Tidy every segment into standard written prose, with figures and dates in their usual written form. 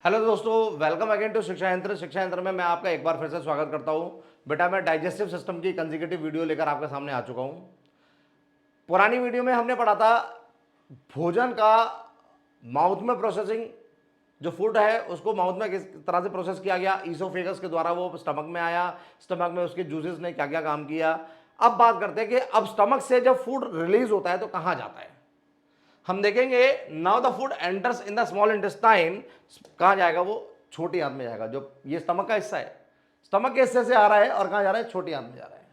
Hello दोस्तों, welcome again to शिक्षा यंत्र। शिक्षा यंत्र में मैं आपका एक बार फिर से स्वागत करता हूं। बेटा, मैं डाइजेस्टिव सिस्टम की कंसेक्यूटिव वीडियो लेकर आपके सामने आ चुका हूं। पुरानी वीडियो में हमने पढ़ा था भोजन का माउथ में प्रोसेसिंग, जो फूड है उसको माउथ में किस तरह से प्रोसेस किया गया, ईसोफेगस के द्वारा वो स्टमक में आया, स्टमक में उसके जूसेस ने क्या क्या काम किया। अब बात करते हैं कि अब स्टमक से जब फूड रिलीज होता है तो कहां जाता है। हम देखेंगे now the food enters in the small intestine. कहां जाएगा वो? छोटी आंत में जाएगा। जो ये स्टमक का हिस्सा है, स्टमक के हिस्से से आ रहा है और कहां जा रहा है? छोटी आंत में जा रहा है।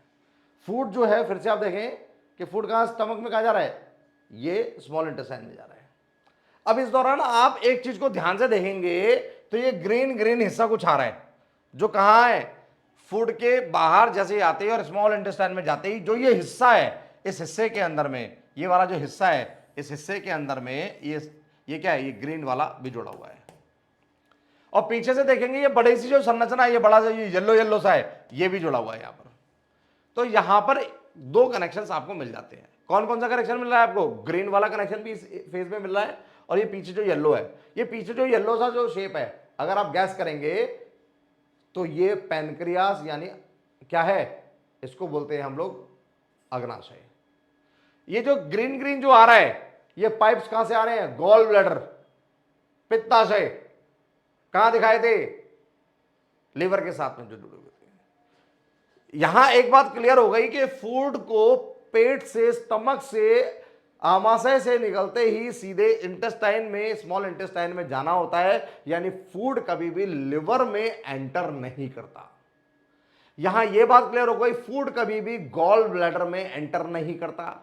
फूड जो है, फिर से आप देखें कि फूड कहां, स्टमक में कहां जा रहा है? ये स्मॉल इंटेस्टाइन में जा रहा है। अब इस दौरान आप एक चीज को ध्यान से देखेंगे तो ये ग्रीन ग्रीन हिस्सा कुछ आ रहा है, जो कहां है? फूड के बाहर जैसे ही आते ही और स्मॉल इंटेस्टाइन में जाते ही जो ये हिस्सा है, इस हिस्से के अंदर में ये वाला जो हिस्सा है, इस हिस्से के अंदर में ये क्या है? ये ग्रीन वाला भी जुड़ा हुआ है। और पीछे से देखेंगे ये बड़ी सी जो संरचना है, ये बड़ा सा ये येलो येलो सा है, ये भी जुड़ा हुआ है यहां पर। तो यहां पर दो कनेक्शंस आपको मिल जाते हैं। कौन कौन सा कनेक्शन मिल रहा है आपको? ग्रीन वाला कनेक्शन भी इस फेज में मिल रहा है, और ये पीछे जो येलो है, ये पीछे जो येलो सा जो शेप है, अगर आप गैस करेंगे तो ये पैनक्रियास यानी क्या है? इसको बोलते हैं हम लोग अग्नाशय। ये जो ग्रीन ग्रीन जो आ रहा है, ये पाइप्स कहां से आ रहे हैं? गॉल ब्लैडर, पित्ताशय। कहां दिखाए थे? लिवर के साथ में जो जुड़े हुए थे। यहां एक बात क्लियर हो गई कि फूड को पेट से, स्टमक से, आमाशय से निकलते ही सीधे इंटेस्टाइन में, स्मॉल इंटेस्टाइन में जाना होता है। यानी फूड कभी भी लिवर में एंटर नहीं करता। यहां यह बात क्लियर हो गई, फूड कभी भी गॉल ब्लैडर में एंटर नहीं करता।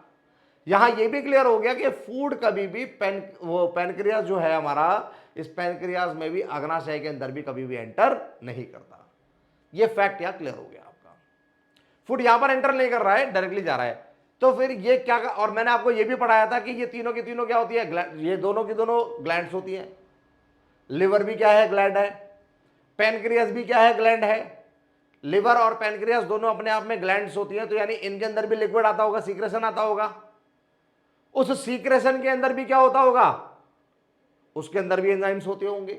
यहां यह भी क्लियर हो गया कि फूड कभी भी पैनक्रियास जो है हमारा, इस पैनक्रियास में भी, अग्नाशय के अंदर भी कभी भी एंटर नहीं करता। यह फैक्ट यहां क्लियर हो गया आपका। फूड यहां पर एंटर नहीं कर रहा है, डायरेक्टली जा रहा है। तो फिर ये क्या, और मैंने आपको यह भी पढ़ाया था कि ये तीनों की तीनों क्या होती है? ये दोनों की दोनों ग्लैंड्स होती हैं। लिवर भी क्या है? ग्लैंड है। पैनक्रियास भी क्या है? ग्लैंड है। लिवर और पैनक्रियास दोनों अपने आप में ग्लैंड्स होती हैं, तो यानी इनके अंदर भी लिक्विड आता होगा, सीक्रेशन आता होगा। उस सीक्रेशन के अंदर भी क्या होता होगा? उसके अंदर भी एंजाइम्स होते होंगे।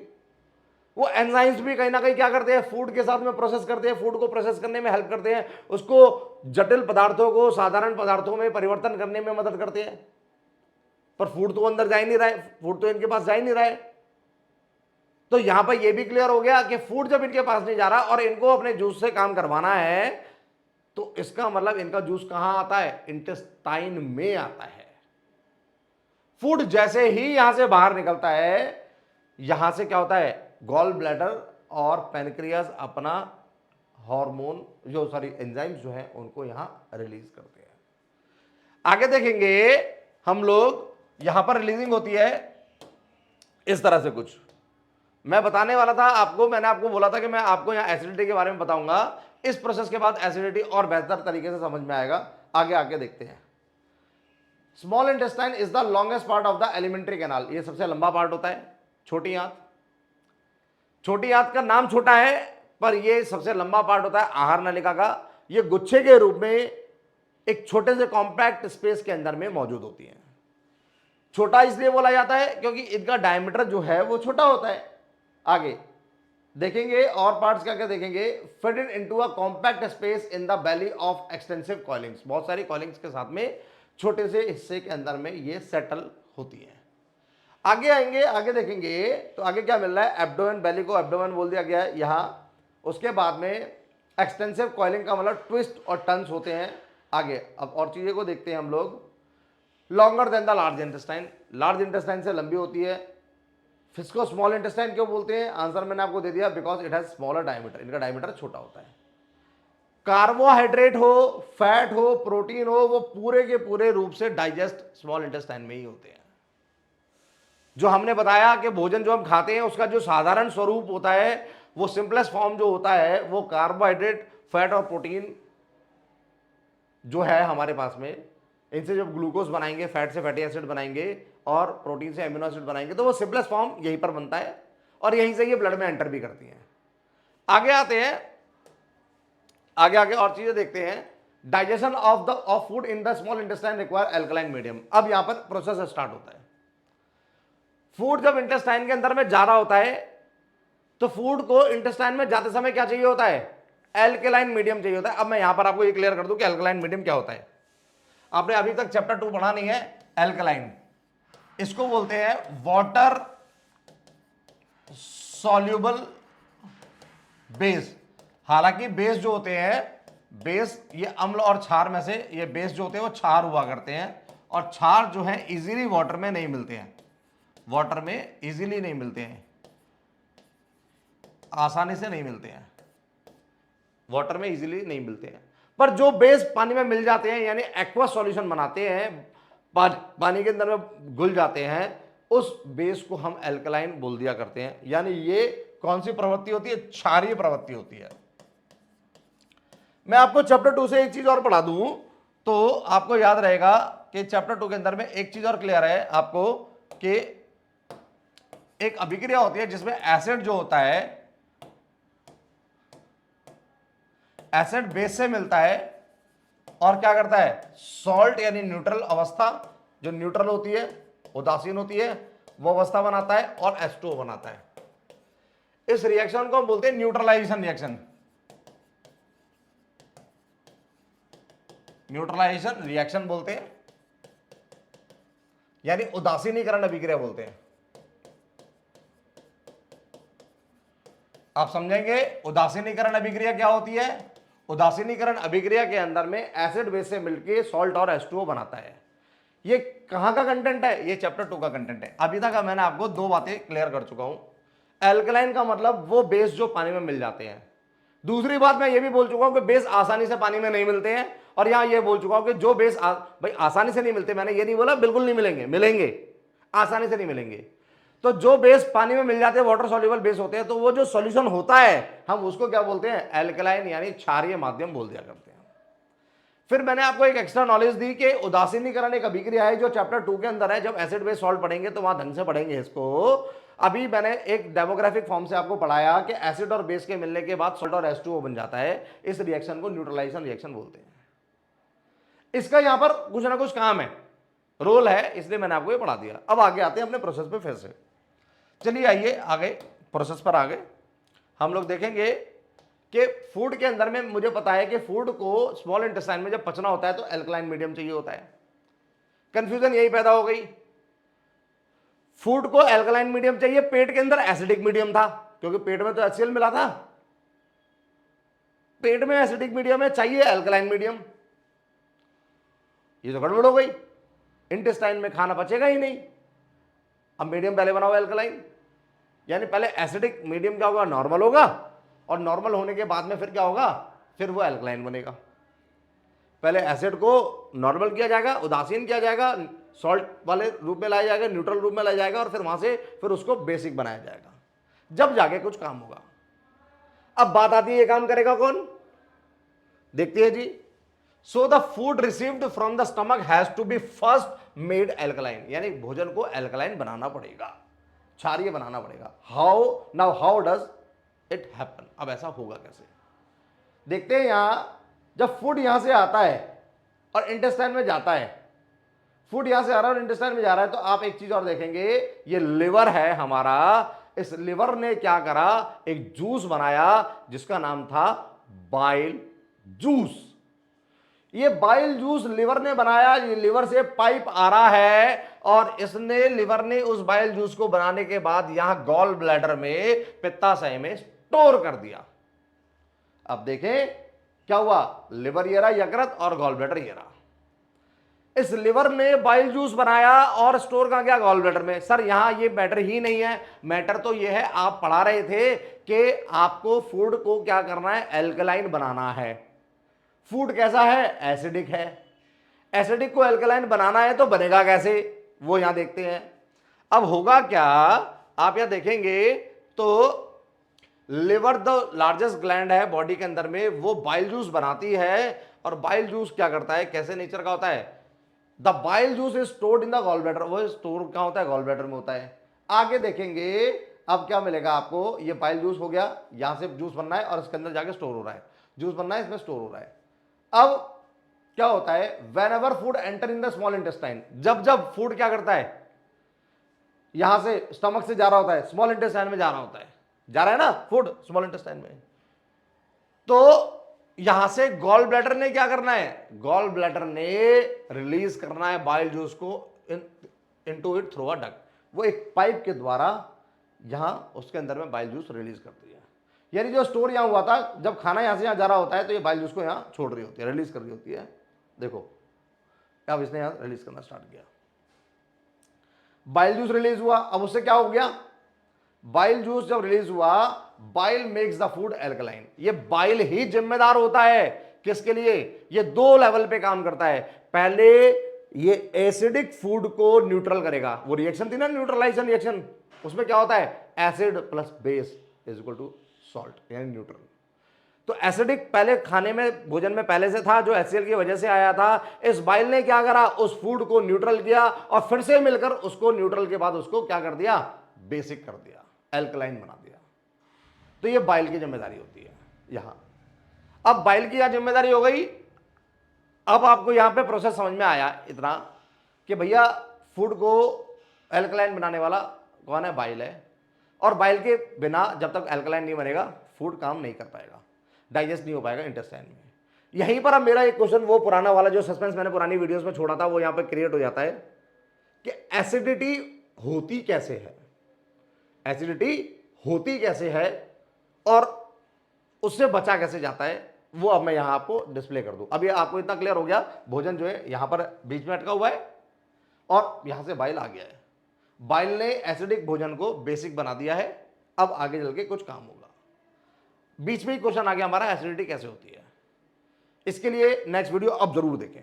वो एंजाइम्स भी कहीं ना कहीं क्या करते हैं? फूड के साथ में प्रोसेस करते हैं, फूड को प्रोसेस करने में हेल्प करते हैं, उसको जटिल पदार्थों को साधारण पदार्थों में परिवर्तन करने में मदद करते हैं। पर फूड तो अंदर जा ही नहीं रहा है, फूड तो इनके पास जा ही नहीं रहा है। तो यहां पर यह भी क्लियर हो गया कि फूड जब इनके पास नहीं जा रहा और इनको अपने जूस से काम करवाना है, तो इसका मतलब इनका जूस कहां आता है? इंटेस्टाइन में आता है। फूड जैसे ही यहां से बाहर निकलता है, यहां से क्या होता है? गॉल ब्लैडर और पैनक्रियास अपना हार्मोन जो सॉरी एंजाइम्स जो है उनको यहां रिलीज करते हैं। आगे देखेंगे हम लोग, यहां पर रिलीजिंग होती है इस तरह से कुछ। मैं बताने वाला था आपको, मैंने आपको बोला था कि मैं आपको यहां एसिडिटी के बारे में बताऊंगा। इस प्रोसेस के बाद एसिडिटी और बेहतर तरीके से समझ में आएगा। आगे आगे देखते हैं। Small intestine is the longest part of the alimentary canal. ये सबसे लंबा पार्ट होता है। छोटी आंत, छोटी आंत का नाम छोटा है, पर यह सबसे लंबा पार्ट होता है आहार नलिका का। ये गुच्छे के रूप में एक छोटे से कॉम्पैक्ट स्पेस के अंदर में मौजूद होती है। छोटा इसलिए बोला जाता है क्योंकि इनका डायमीटर जो है वो छोटा होता है। आगे देखेंगे और पार्ट्स क्या क्या देखेंगे। Fitted into a compact space in the belly of extensive coilings. बहुत सारी कॉइलिंग्स के साथ में छोटे से हिस्से के अंदर में ये सेटल होती है। आगे आएंगे, आगे देखेंगे तो आगे क्या मिल रहा है? एब्डोमेन, बेली को एब्डोमेन बोल दिया गया है यहां। उसके बाद में एक्सटेंसिव कॉइलिंग का मतलब ट्विस्ट और टर्न्स होते हैं। आगे अब और चीजें को देखते हैं हम लोग। Longer than the large intestine, large intestine से लंबी होती है। फिस्को स्मॉल इंटेस्टाइन क्यों बोलते हैं? आंसर मैंने आपको दे दिया, because it has smaller diameter. इनका डायमीटर छोटा होता है। कार्बोहाइड्रेट हो, फैट हो, प्रोटीन हो, वो पूरे के पूरे रूप से डाइजेस्ट स्मॉल इंटेस्टाइन में ही होते हैं। जो हमने बताया कि भोजन जो हम खाते हैं उसका जो साधारण स्वरूप होता है, वो सिंपलेस्ट फॉर्म जो होता है, वो कार्बोहाइड्रेट, फैट और प्रोटीन जो है हमारे पास में, इनसे जब ग्लूकोज बनाएंगे, फैट से फैटी एसिड बनाएंगे और प्रोटीन से एमिनो एसिड बनाएंगे, तो वो सिंपलेस्ट फॉर्म यहीं पर बनता है और यहीं से ये ब्लड में एंटर भी करती हैं। आगे आते हैं, आगे आगे और चीजें देखते हैं। Digestion of food in the small intestine require alkaline medium. अब यहां पर प्रोसेस स्टार्ट होता है। फूड जब इंटेस्टाइन के अंदर में जा रहा होता है तो फूड को इंटेस्टाइन में जाते समय क्या चाहिए होता है? एल्केलाइन मीडियम चाहिए होता है। अब मैं यहां पर आपको ये क्लियर कर दूं कि एल्केलाइन मीडियम क्या होता है। आपने अभी तक चैप्टर 2 पढ़ा नहीं है। एल्केलाइन इसको बोलते हैं वाटर सॉल्युबल बेस। हालांकि बेस जो होते हैं, बेस ये अम्ल और क्षार में से ये बेस जो होते हैं वो क्षार हुआ करते हैं, और क्षार जो है इजीली वाटर में नहीं मिलते हैं, वाटर में इजीली नहीं मिलते हैं, आसानी से नहीं मिलते हैं, वाटर में इजीली नहीं मिलते हैं। पर जो बेस पानी में मिल जाते हैं यानी एक्वा सॉल्यूशन बनाते हैं, पानी के अंदर में घुल जाते हैं, उस बेस को हम एल्कलाइन बोल दिया करते हैं। यानी ये कौन सी प्रवृत्ति होती है? क्षारीय प्रवृत्ति होती है। मैं आपको चैप्टर 2 से एक चीज और पढ़ा दूं तो आपको याद रहेगा कि चैप्टर 2 के अंदर में एक चीज और क्लियर है आपको कि एक अभिक्रिया होती है जिसमें एसिड जो होता है, एसिड बेस से मिलता है और क्या करता है? सॉल्ट यानी न्यूट्रल अवस्था, जो न्यूट्रल होती है, उदासीन होती है, वो अवस्था बनाता है और H2O बनाता है। इस रिएक्शन को हम बोलते हैं न्यूट्रलाइजेशन रिएक्शन। न्यूट्रलाइजेशन रिएक्शन बोलते हैं, यानी उदासीनीकरण अभिक्रिया बोलते हैं। आप समझेंगे उदासीनीकरण अभिक्रिया क्या होती है? उदासीनीकरण अभिक्रिया के अंदर में एसिड बेस से मिलकर सॉल्ट और H2O बनाता है। ये कहां का कंटेंट है? ये चैप्टर 2 का कंटेंट है। अभी तक मैंने आपको दो बातें क्लियर कर चुका हूं। एल्कलाइन का मतलब वो बेस जो पानी में मिल जाते हैं। दूसरी बात मैं ये भी बोल चुका हूं कि बेस आसानी से पानी में नहीं मिलते हैं, और यहां ये बोल चुका हूं कि जो बेस भाई आसानी से नहीं मिलते, मैंने ये नहीं बोला बिल्कुल नहीं मिलेंगे, मिलेंगे, आसानी से नहीं मिलेंगे। तो जो बेस पानी में मिल जाते हैं, वाटर सॉल्युबल बेस होते हैं, तो वो जो सॉल्यूशन होता है हम उसको क्या बोलते हैं? एल्कलाइन यानी क्षारीय माध्यम बोल दिया करते हैं। फिर मैंने आपको एक एक्स्ट्रा नॉलेज दी कि उदासीनीकरण एक अभिक्रिया है जो चैप्टर 2 के अंदर है। जब एसिड बेस सॉल्ट पढ़ेंगे तो वहां ढंग से पढ़ेंगे इसको। अभी मैंने एक डेमोग्राफिक फॉर्म से आपको पढ़ाया कि एसिड और बेस के मिलने के बाद सॉल्ट और H2O बन जाता है। इस रिएक्शन को न्यूट्रलाइजेशन रिएक्शन बोलते हैं। इसका यहां पर कुछ ना कुछ काम है, रोल है, इसलिए मैंने आपको ये पढ़ा दिया। अब आगे आते हैं अपने प्रोसेस पे फिर से। चलिए आइए आगे प्रोसेस पर आगे हम लोग देखेंगे कि फूड के अंदर में मुझे पता है कि फूड को स्मॉल इंटेस्टाइन में जब पचना होता है तो एल्कलाइन मीडियम चाहिए होता है। कंफ्यूजन यही पैदा हो गई, फूड को एल्कलाइन मीडियम चाहिए, पेट के अंदर एसिडिक मीडियम था, क्योंकि पेट में तो HCl मिला था, पेट में एसिडिक मीडियम है, चाहिए एल्कलाइन मीडियम। ये तो गड़बड़ हो गई, इंटेस्टाइन में खाना पचेगा ही नहीं। अब मीडियम पहले बनाओ एल्कलाइन, यानी पहले एसिडिक मीडियम क्या होगा? नॉर्मल होगा, और नॉर्मल होने के बाद में फिर क्या होगा? फिर वो एल्कलाइन बनेगा। पहले एसिड को नॉर्मल किया जाएगा, उदासीन किया जाएगा, सॉल्ट वाले रूप में लाया जाएगा, न्यूट्रल रूप में लाया जाएगा, और फिर वहां से फिर उसको बेसिक बनाया जाएगा, जब जाके कुछ काम होगा। अब बात आती है ये काम करेगा कौन? देखते हैं जी। So the food received from the stomach has to be first made alkaline, यानी भोजन को एल्कलाइन बनाना पड़ेगा, क्षारीय बनाना पड़ेगा। How does it happen? अब ऐसा होगा कैसे? देखते हैं। यहां जब फूड यहां से आता है और इंटेस्टाइन में जाता है, फूड यहां से आ रहा है और इंटेस्टाइन में जा रहा है, तो आप एक चीज और देखेंगे, ये लिवर है हमारा। इस लिवर ने क्या करा? एक जूस बनाया जिसका नाम था बाइल जूस। ये बाइल जूस लिवर ने बनाया, ये लिवर से पाइप आ रहा है, और इसने लिवर ने उस बाइल जूस को बनाने के बाद यहां गॉल ब्लैडर में, पित्ताशय में स्टोर कर दिया। अब देखें क्या हुआ? लिवर ये रहा यकृत और गॉल ब्लैडर ये रहा। इस लिवर ने बाइल जूस बनाया और स्टोर कहां गया? गॉल ब्लैडर में। सर यहां ये मैटर ही नहीं है, मैटर तो ये है, आप पढ़ा रहे थे कि आपको फूड को क्या करना है? एल्कलाइन बनाना है। फूड कैसा है? एसिडिक है। एसिडिक को एल्कलाइन बनाना है तो बनेगा कैसे? वो यहां देखते हैं। अब होगा क्या, आप यहां देखेंगे तो लिवर द लार्जेस्ट ग्लैंड है बॉडी के अंदर में, वो बाइल जूस बनाती है। और बाइल जूस क्या करता है? कैसे नेचर का होता है? The bile juice is stored in the gall bladder, वो स्टोर कहां होता है? गॉल ब्लैडर में होता है। आगे देखेंगे अब क्या मिलेगा आपको? ये बाइल जूस हो गया, यहां से जूस बनना है और इसके अंदर जाके स्टोर हो रहा है, जूस बनना है, इसमें स्टोर हो रहा है। अब क्या होता है? Whenever food enter in the small intestine, जब जब फूड क्या करता है? यहां से स्टमक से जा रहा होता है, स्मॉल इंटेस्टाइन में जा रहा होता है, जा रहा है ना फूड स्मॉल इंटेस्टाइन में। तो यहां से गॉल ब्लैडर ने क्या करना है, गॉल ब्लैडर ने रिलीज करना है बाइल जूस को into it through a duct. वो एक पाइप के द्वारा यहां उसके अंदर में बाइल जूस रिलीज करती है। यानी जो स्टोर यहां हुआ था, जब खाना यहां से यहां जा रहा होता है तो ये बाइल जूस को यहां छोड़ रही होती है, रिलीज कर रही होती है। देखो अब इसने यहां रिलीज करना स्टार्ट किया, बाइल जूस रिलीज हुआ। अब उससे क्या हो गया, बाइल जूस जब रिलीज हुआ, bile makes the food alkaline. ये बाइल ही जिम्मेदार होता है किसके लिए, ये दो लेवल पे काम करता है। पहले ये एसिडिक फूड को न्यूट्रल करेगा, वो रिएक्शन थी ना न्यूट्रलाइजेशन रिएक्शन, उसमें क्या होता है acid plus base is equal to salt यानी न्यूट्रल। तो एसिडिक पहले खाने में भोजन में पहले से था, जो HCl की वजह से आया था। इस बाइल ने क्या करा, उस फूड को न्यूट्रल किया और फिर से मिलकर उसको न्यूट्रल के बाद उसको क्या कर दिया, बेसिक कर दिया, एल्कलाइन बना दिया। तो ये बाइल की जिम्मेदारी होती है यहां। अब बाइल की यहां जिम्मेदारी हो गई। अब आपको यहां पे प्रोसेस समझ में आया इतना कि भैया फूड को एल्कलाइन बनाने वाला कौन है, बाइल है। और बाइल के बिना जब तक एल्कलाइन नहीं बनेगा फूड काम नहीं कर पाएगा, डाइजेस्ट नहीं हो पाएगा इंटेस्टाइन में। यहीं पर अब मेरा एक क्वेश्चन, वो पुराना वाला जो सस्पेंस मैंने पुरानी वीडियोस में छोड़ा था, वो यहां पे क्रिएट हो जाता है कि एसिडिटी होती कैसे है, एसिडिटी होती कैसे है और उससे बचा कैसे जाता है, वो अब मैं यहां आपको डिस्प्ले कर दूं। अब ये आपको इतना क्लियर हो गया, भोजन जो है यहां पर बीच में अटका हुआ है और यहां से बाइल आ गया है। बाइल ने एसिडिक भोजन को बेसिक बना दिया है। अब आगे चल के कुछ काम होगा। बीच में ही क्वेश्चन आ गया हमारा, एसिडिटी कैसे होती है। इसके लिए नेक्स्ट वीडियो अब जरूर देखें।